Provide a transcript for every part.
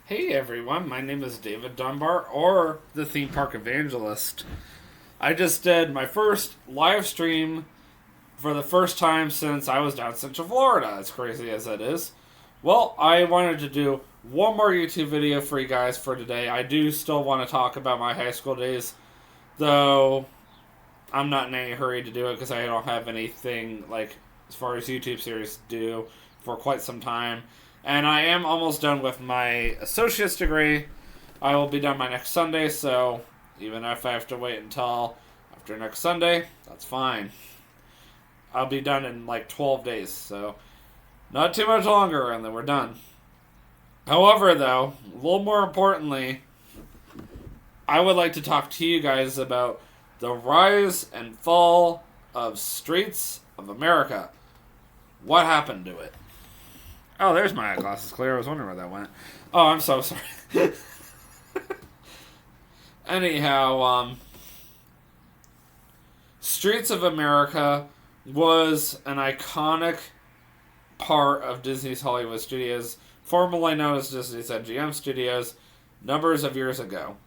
Hey everyone, my name is David Dunbar, or the Theme Park Evangelist. I just did my first live stream for the first time since I was down Central Florida, as crazy as that is. Well, I wanted to do one more YouTube video for you guys for today. I do still want to talk about my high school days, though I'm not in any hurry to do it because I don't have anything, like, as far as YouTube series to do for quite some time. And I am almost done with my associate's degree. I will be done by next Sunday, so even if I have to wait until after next Sunday, that's fine. I'll be done in like 12 days, so not too much longer, and then we're done. However, though, a little more importantly, I would like to talk to you guys about the rise and fall of Streets of America. What happened to it? Oh, there's my eyeglasses clear. I was wondering where that went. Oh, I'm so sorry. Anyhow, Streets of America was an iconic part of Disney's Hollywood Studios, formerly known as Disney's MGM Studios, numbers of years ago.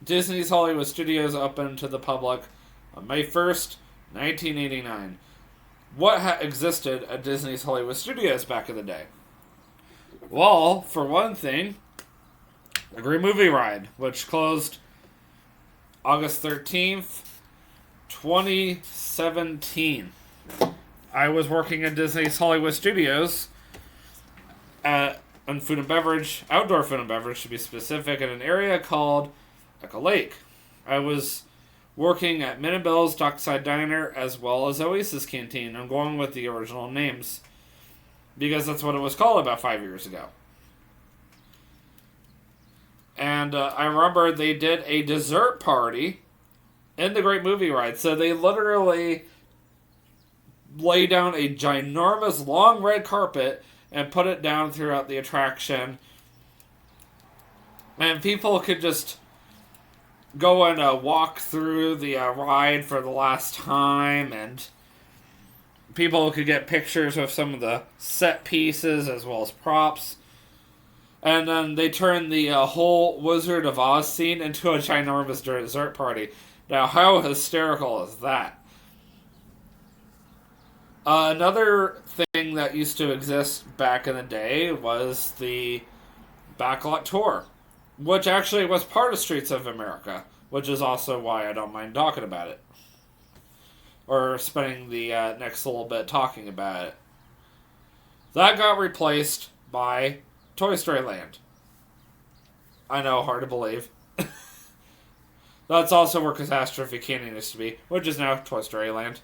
Disney's Hollywood Studios opened to the public on May 1st, 1989. What existed at Disney's Hollywood Studios back in the day? Well, for one thing, the Great Movie Ride, which closed August 13th, 2017. I was working at Disney's Hollywood Studios on food and beverage, outdoor food and beverage to be specific, in an area called Echo Lake. I was working at Min and Bill's Dockside Diner as well as Oasis Canteen. I'm going with the original names because that's what it was called about 5 years ago. And I remember they did a dessert party in the Great Movie Ride. So they literally lay down a ginormous long red carpet and put it down throughout the attraction. And people could just go and walk through the ride for the last time, and people could get pictures of some of the set pieces as well as props. And then they turned the whole Wizard of Oz scene into a ginormous dessert party. Now, how hysterical is that? Another thing that used to exist back in the day was the Backlot Tour, which actually was part of Streets of America, which is also why I don't mind talking about it. Or spending the next little bit talking about it. That got replaced by Toy Story Land. I know, hard to believe. That's also where Catastrophe Canyon used to be, which is now Toy Story Land.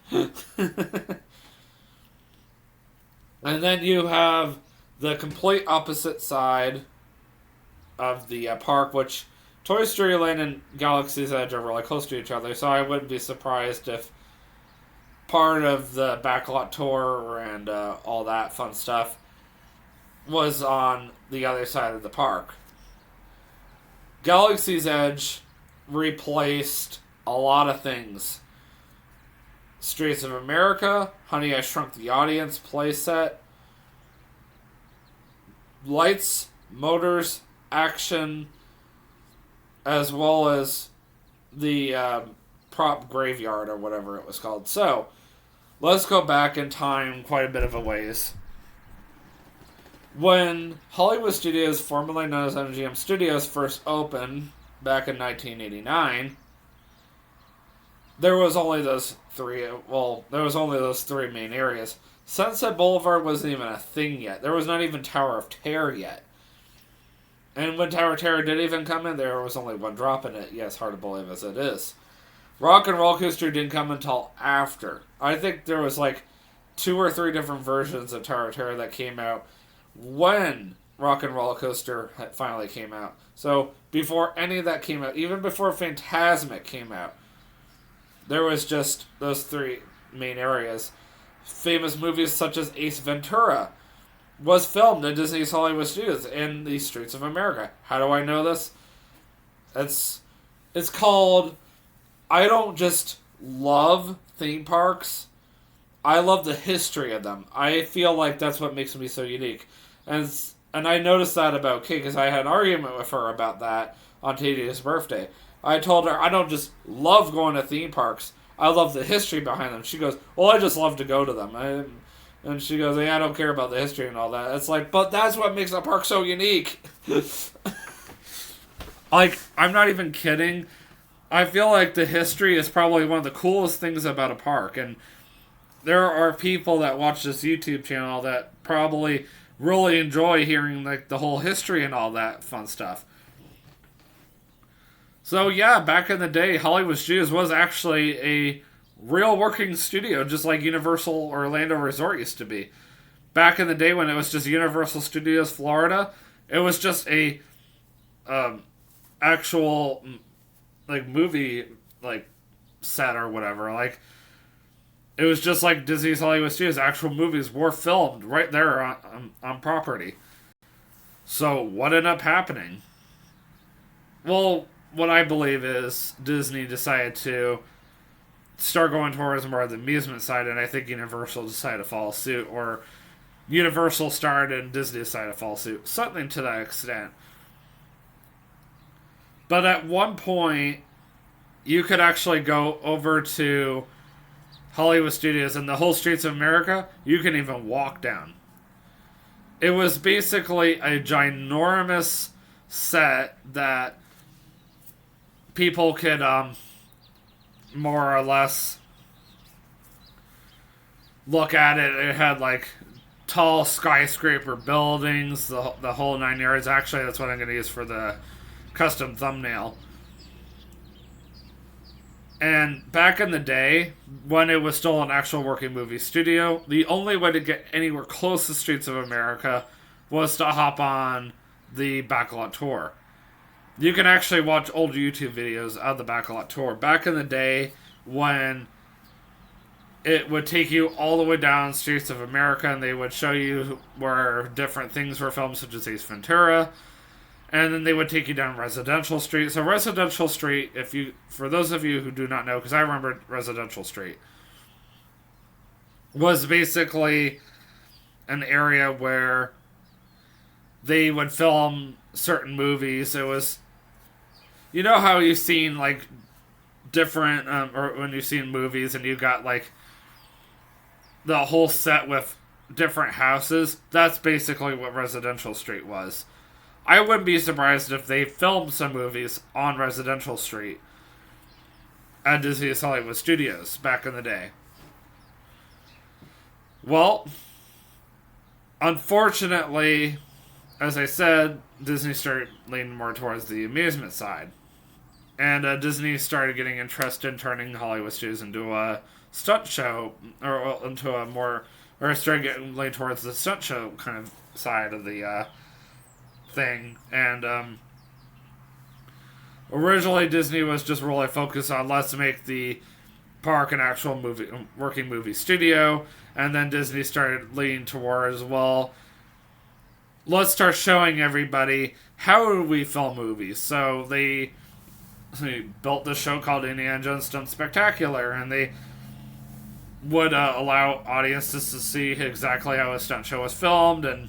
And then you have the complete opposite side of the park, which Toy Story Land and Galaxy's Edge are really close to each other, so I wouldn't be surprised if part of the Backlot Tour and all that fun stuff was on the other side of the park. Galaxy's Edge replaced a lot of things. Streets of America, Honey, I Shrunk the Audience playset, lights, motors, action, as well as the prop graveyard or whatever it was called. So, let's go back in time quite a bit of a ways. When Hollywood Studios, formerly known as MGM Studios, first opened back in 1989, there was only those three main areas. Sunset Boulevard wasn't even a thing yet. There was not even Tower of Terror yet. And when Tower of Terror did even come in, there was only one drop in it. Yes, hard to believe as it is. Rock and Roller Coaster didn't come until after. I think there was like 2 or 3 different versions of Tower of Terror that came out when Rock and Roller Coaster finally came out. So before any of that came out, even before Fantasmic came out, there was just those 3 main areas. Famous movies such as Ace Ventura was filmed at Disney's Hollywood Studios in the Streets of America. How do I know this? It's called, I don't just love theme parks, I love the history of them. I feel like that's what makes me so unique. And And I noticed that about Kate because I had an argument with her about that on Tadia's birthday. I told her I don't just love going to theme parks. I love the history behind them. She goes, well, I just love to go to them. And she goes, yeah, I don't care about the history and all that. It's like, but that's what makes a park so unique. Like, I'm not even kidding. I feel like the history is probably one of the coolest things about a park. And there are people that watch this YouTube channel that probably really enjoy hearing like the whole history and all that fun stuff. So yeah, back in the day, Hollywood Studios was actually a real working studio, just like Universal Orlando Resort used to be. Back in the day when it was just Universal Studios Florida, it was just a actual like movie like set or whatever. Like it was just like Disney's Hollywood Studios. Actual movies were filmed right there on property. So what ended up happening? Well, what I believe is Disney decided to start going towards more of the amusement side, and I think Universal decided to follow suit, or Universal started and Disney decided to follow suit. Something to that extent. But at one point, you could actually go over to Hollywood Studios and the whole streets of America, you can even walk down. It was basically a ginormous set that people could more or less look at it. It had like tall skyscraper buildings, the whole 9 yards. Actually, that's what I'm going to use for the custom thumbnail. And back in the day, when it was still an actual working movie studio, the only way to get anywhere close to Streets of America was to hop on the Backlot Tour. You can actually watch old YouTube videos of the Backlot Tour. Back in the day, when it would take you all the way down Streets of America, and they would show you where different things were filmed, such as Ace Ventura, and then they would take you down Residential Street. So Residential Street, for those of you who do not know, because I remember Residential Street, was basically an area where they would film certain movies. It was, you know how you've seen like different, or when you've seen movies and you got like the whole set with different houses. That's basically what Residential Street was. I wouldn't be surprised if they filmed some movies on Residential Street at Disney's Hollywood Studios back in the day. Well, unfortunately, as I said, Disney started leaning more towards the amusement side. And Disney started getting interested in turning Hollywood Studios into a stunt show, or into a more, or started getting leaning towards the stunt show kind of side of the thing. And originally Disney was just really focused on let's make the park an actual working movie studio, and then Disney started leaning towards, well, let's start showing everybody how do we film movies. So they built this show called Indiana Jones Stunt Spectacular, and they would allow audiences to see exactly how a stunt show was filmed and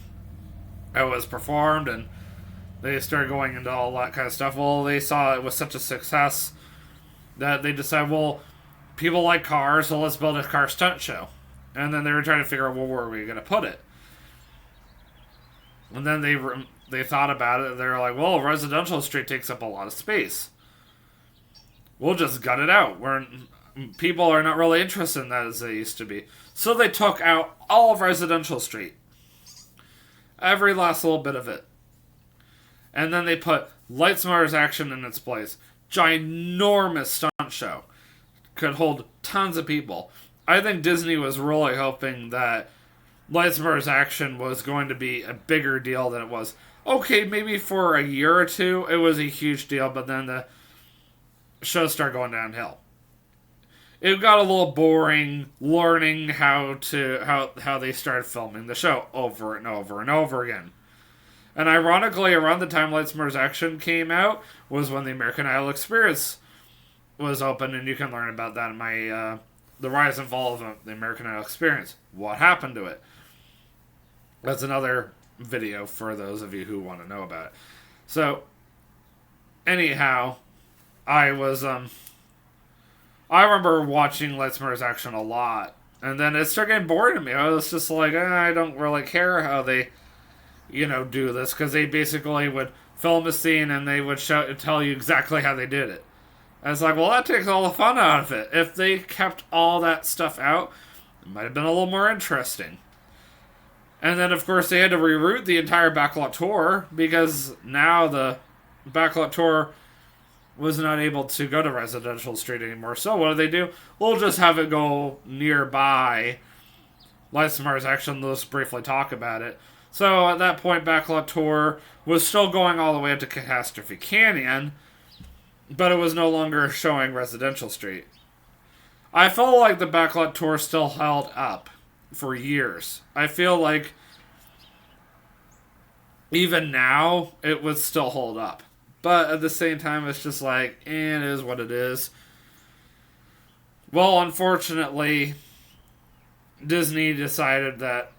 how it was performed, and they started going into all that kind of stuff. Well, they saw it was such a success that they decided, well, people like cars, so let's build a car stunt show. And then they were trying to figure out, well, where are we going to put it? And then they thought about it, and they were like, well, Residential Street takes up a lot of space. We'll just gut it out. People are not really interested in that as they used to be. So they took out all of Residential Street. Every last little bit of it. And then they put Lights, Motors, Action in its place. Ginormous stunt show. Could hold tons of people. I think Disney was really hoping that Lights, Motors, Action was going to be a bigger deal than it was. Okay, maybe for a year or two it was a huge deal, but then the show started going downhill. It got a little boring learning how they started filming the show over and over and over again. And ironically, around the time Lights, Motors, Action came out was when the American Idol Experience was open, and you can learn about that in my the rise and fall of the American Idol Experience. What happened to it? That's another video for those of you who want to know about it. So, anyhow, I remember watching Lightsummer's Action a lot, and then it started getting boring to me. I was just like, I don't really care how they, do this, because they basically would film a scene and they would tell you exactly how they did it. And it's like, well, that takes all the fun out of it. If they kept all that stuff out, it might have been a little more interesting. And then, of course, they had to reroute the entire Backlot Tour, because now the Backlot Tour was not able to go to Residential Street anymore. So what do? We'll just have it go nearby Lightsummer's Action. Let's briefly talk about it. So at that point, Backlot Tour was still going all the way up to Catastrophe Canyon, but it was no longer showing Residential Street. I felt like the Backlot Tour still held up for years. I feel like even now it would still hold up. But at the same time, it's just like, it is what it is. Well, unfortunately, Disney decided that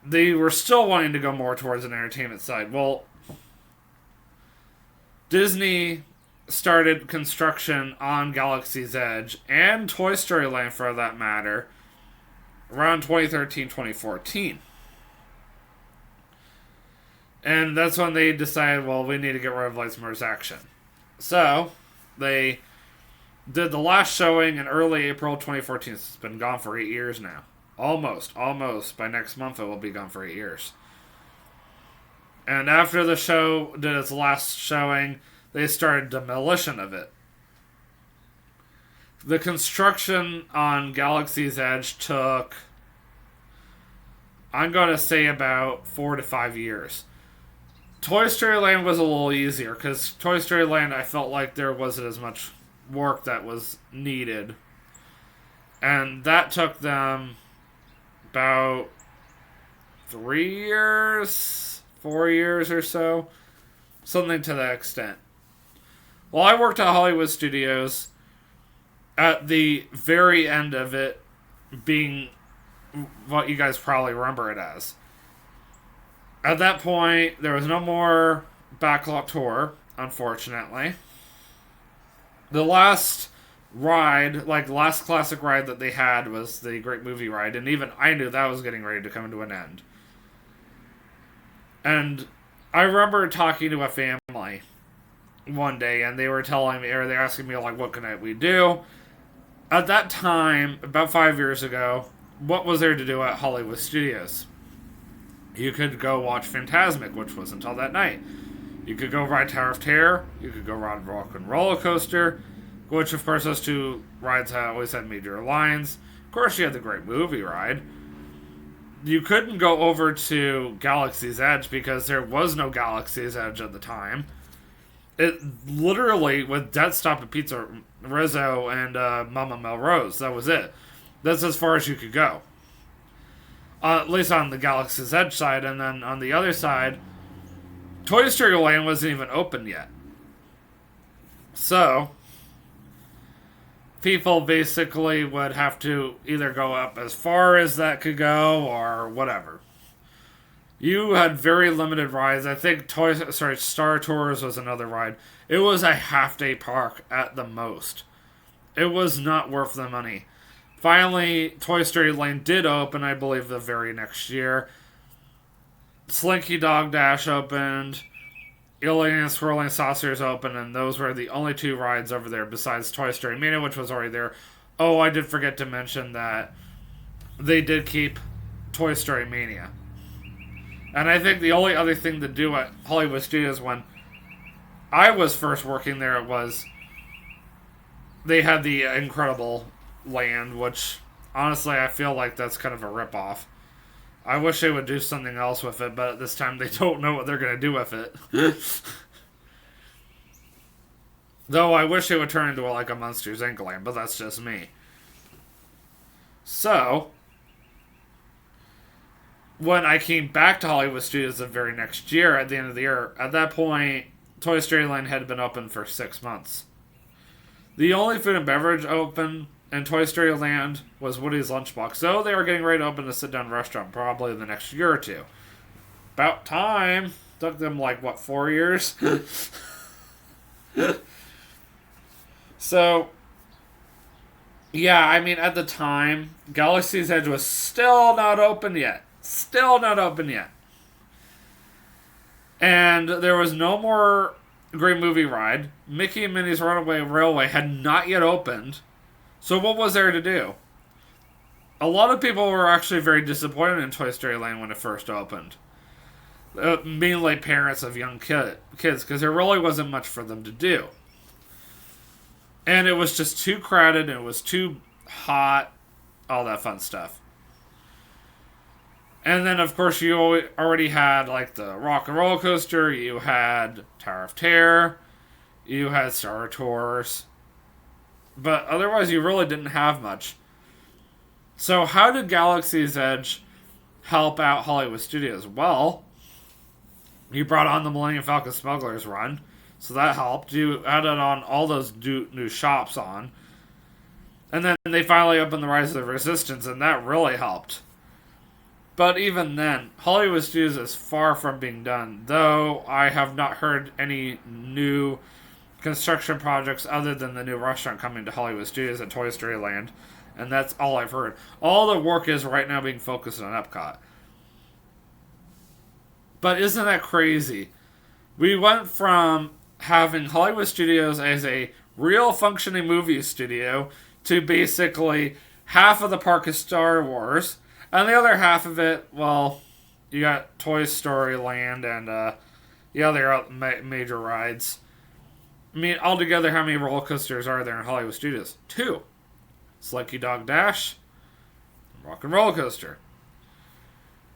they were still wanting to go more towards an entertainment side. Well, Disney started construction on Galaxy's Edge, and Toy Story Land for that matter, around 2013-2014. And that's when they decided, well, we need to get rid of Lightsummer's Action. So, they did the last showing in early April 2014. It's been gone for 8 years now. Almost. By next month, it will be gone for 8 years. And after the show did its last showing, they started demolition of it. The construction on Galaxy's Edge took, I'm going to say, about 4 to 5 years. Toy Story Land was a little easier, because Toy Story Land, I felt like there wasn't as much work that was needed. And that took them about 3 years, 4 years or so. Something to that extent. Well, I worked at Hollywood Studios at the very end of it being what you guys probably remember it as. At that point, there was no more Backlot Tour, unfortunately. The last ride, the last classic ride that they had was the Great Movie Ride, and even I knew that was getting ready to come to an end. And I remember talking to a family one day, and they were telling me, or they were asking me, what can we do? At that time, about 5 years ago, what was there to do at Hollywood Studios? You could go watch Fantasmic, which was until that night. You could go ride Tower of Terror. You could go ride Rock and Roller Coaster, which, of course, those two rides always had major lines. Of course, you had the Great Movie Ride. You couldn't go over to Galaxy's Edge because there was no Galaxy's Edge at the time. It literally, with Death Stop at Pizza Rizzo and Mama Melrose, that was it. That's as far as you could go. At least on the Galaxy's Edge side, and then on the other side, Toy Story Land wasn't even open yet. So, people basically would have to either go up as far as that could go, or whatever. You had very limited rides. I think Star Tours was another ride. It was a half-day park at the most. It was not worth the money. Finally, Toy Story Land did open, I believe, the very next year. Slinky Dog Dash opened. Alien and Swirling Saucers opened, and those were the only two rides over there besides Toy Story Mania, which was already there. Oh, I did forget to mention that they did keep Toy Story Mania. And I think the only other thing to do at Hollywood Studios when I was first working there was they had the Incredible Land, which honestly I feel like that's kind of a ripoff. I wish they would do something else with it, but at this time they don't know what they're going to do with it. Though I wish it would turn into a Monsters Inc. land, but that's just me. So, when I came back to Hollywood Studios the very next year, at the end of the year, at that point, Toy Story Land had been open for 6 months. The only food and beverage open and Toy Story Land was Woody's Lunchbox. So they were getting ready to open a sit-down restaurant probably the next year or two. About time. Took them 4 years? So, yeah, I mean, at the time, Galaxy's Edge was still not open yet. Still not open yet. And there was no more Great Movie Ride. Mickey and Minnie's Runaway Railway had not yet opened. So what was there to do? A lot of people were actually very disappointed in Toy Story Land when it first opened. Mainly parents of young kids, because there really wasn't much for them to do. And it was just too crowded, and it was too hot, all that fun stuff. And then, of course, you already had, the Rock and Roller Coaster, you had Tower of Terror, you had Star Tours. But otherwise, you really didn't have much. So how did Galaxy's Edge help out Hollywood Studios? Well, you brought on the Millennium Falcon Smuggler's Run, so that helped. You added on all those new shops on. And then they finally opened the Rise of the Resistance, and that really helped. But even then, Hollywood Studios is far from being done, though I have not heard any new construction projects other than the new restaurant coming to Hollywood Studios at Toy Story Land, and that's all I've heard. All the work is right now being focused on Epcot. But isn't that crazy? We went from having Hollywood Studios as a real functioning movie studio to basically half of the park is Star Wars, and the other half of it, well, you got Toy Story Land and the other major rides. I mean, altogether, how many roller coasters are there in Hollywood Studios? 2. Slinky Dog Dash, Rock and Roller Coaster.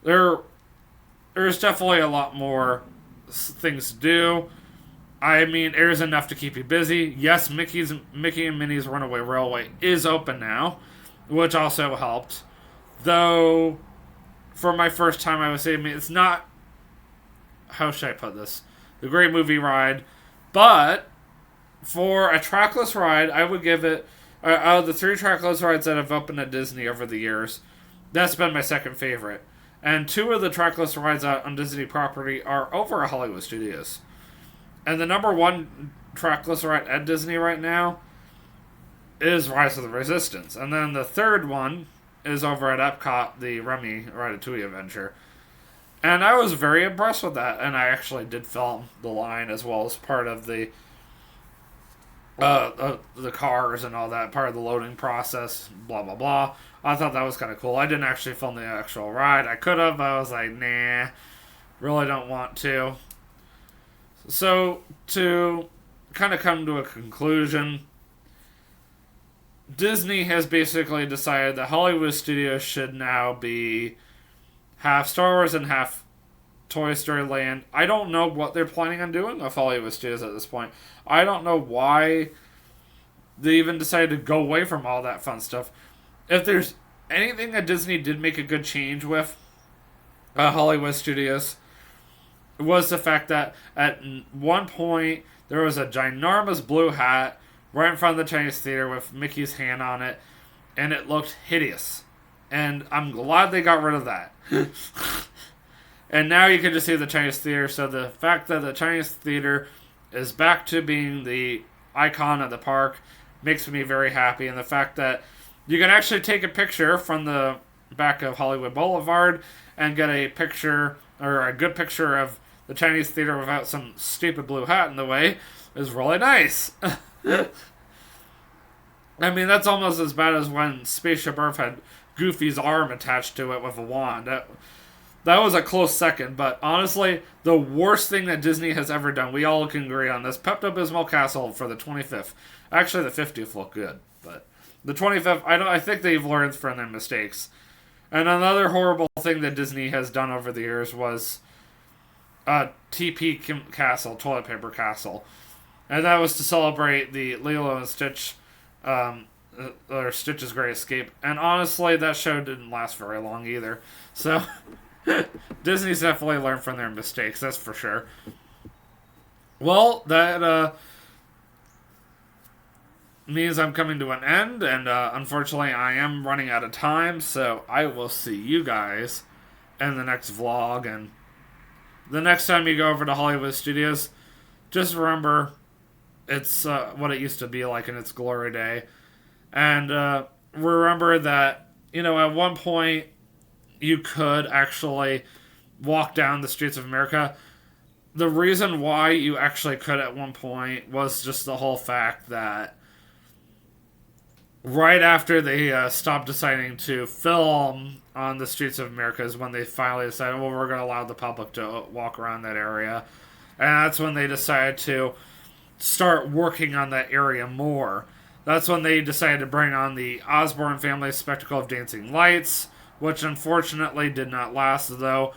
There's definitely a lot more things to do. I mean, there's enough to keep you busy. Yes, Mickey and Minnie's Runaway Railway is open now, which also helped. Though, for my first time, I would say, it's not, how should I put this? The Great Movie Ride. But, for a trackless ride, I would give it, out of the 3 trackless rides that have opened at Disney over the years, that's been my second favorite. And 2 of the trackless rides on Disney property are over at Hollywood Studios. And the number 1 trackless ride at Disney right now is Rise of the Resistance. And then the third one is over at Epcot, the Remy Ratatouille adventure. And I was very impressed with that. And I actually did film the line as well as part of the cars and all that, part of the loading process, blah, blah, blah. I thought that was kind of cool. I didn't actually film the actual ride. I could have, but I was like, nah, really don't want to. So, to kind of come to a conclusion, Disney has basically decided that Hollywood Studios should now be half Star Wars and half Toy Story Land. I don't know what they're planning on doing with Hollywood Studios at this point. I don't know why they even decided to go away from all that fun stuff. If there's anything that Disney did make a good change with Hollywood Studios, was the fact that at one point there was a ginormous blue hat right in front of the Chinese theater with Mickey's hand on it, and it looked hideous. And I'm glad they got rid of that. And now you can just see the Chinese theater, so the fact that the Chinese theater is back to being the icon of the park makes me very happy, and the fact that you can actually take a picture from the back of Hollywood Boulevard and get a picture, or a good picture of the Chinese theater without some stupid blue hat in the way is really nice. I mean, that's almost as bad as when Spaceship Earth had Goofy's arm attached to it with a wand. That was a close second, but honestly, the worst thing that Disney has ever done, we all can agree on this, Pepto-Bismol Castle for the 25th. Actually, the 50th looked good, but the 25th, I think they've learned from their mistakes. And another horrible thing that Disney has done over the years was TP Castle, Toilet Paper Castle. And that was to celebrate the Lilo and Stitch, or Stitch's Great Escape. And honestly, that show didn't last very long either. So, Disney's definitely learned from their mistakes, that's for sure. Well, that means I'm coming to an end, and unfortunately, I am running out of time. So I will see you guys in the next vlog, and the next time you go over to Hollywood Studios, just remember it's what it used to be like in its glory day, and remember that at one point you could actually walk down the streets of America. The reason why you actually could at one point was just the whole fact that right after they stopped deciding to film on the streets of America is when they finally decided, well, we're going to allow the public to walk around that area. And that's when they decided to start working on that area more. That's when they decided to bring on the Osborne family spectacle of dancing lights, which unfortunately did not last, though.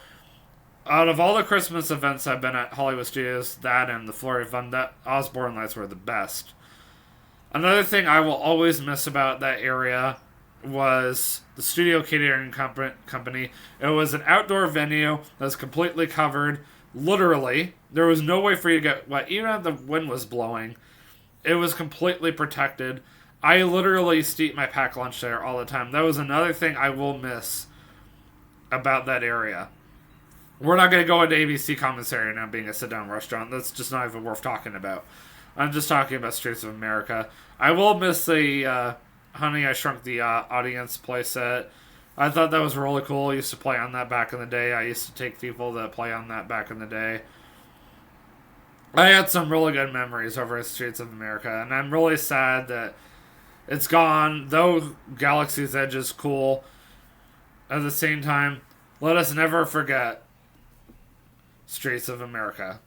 Out of all the Christmas events I've been at Hollywood Studios, that and the Flurry of Fun, that Osborne lights were the best. Another thing I will always miss about that area was the studio catering company. It was an outdoor venue that was completely covered. Literally, there was no way for you to get wet. Even if the wind was blowing, it was completely protected. I literally used to eat my packed lunch there all the time. That was another thing I will miss about that area. We're not going to go into ABC Commissary now being a sit-down restaurant. That's just not even worth talking about. I'm just talking about Streets of America. I will miss the Honey, I Shrunk the Audience playset. I thought that was really cool. I used to play on that back in the day. I used to take people that play on that back in the day. I had some really good memories over at Streets of America, and I'm really sad that it's gone. Though Galaxy's Edge is cool, at the same time, let us never forget Streets of America.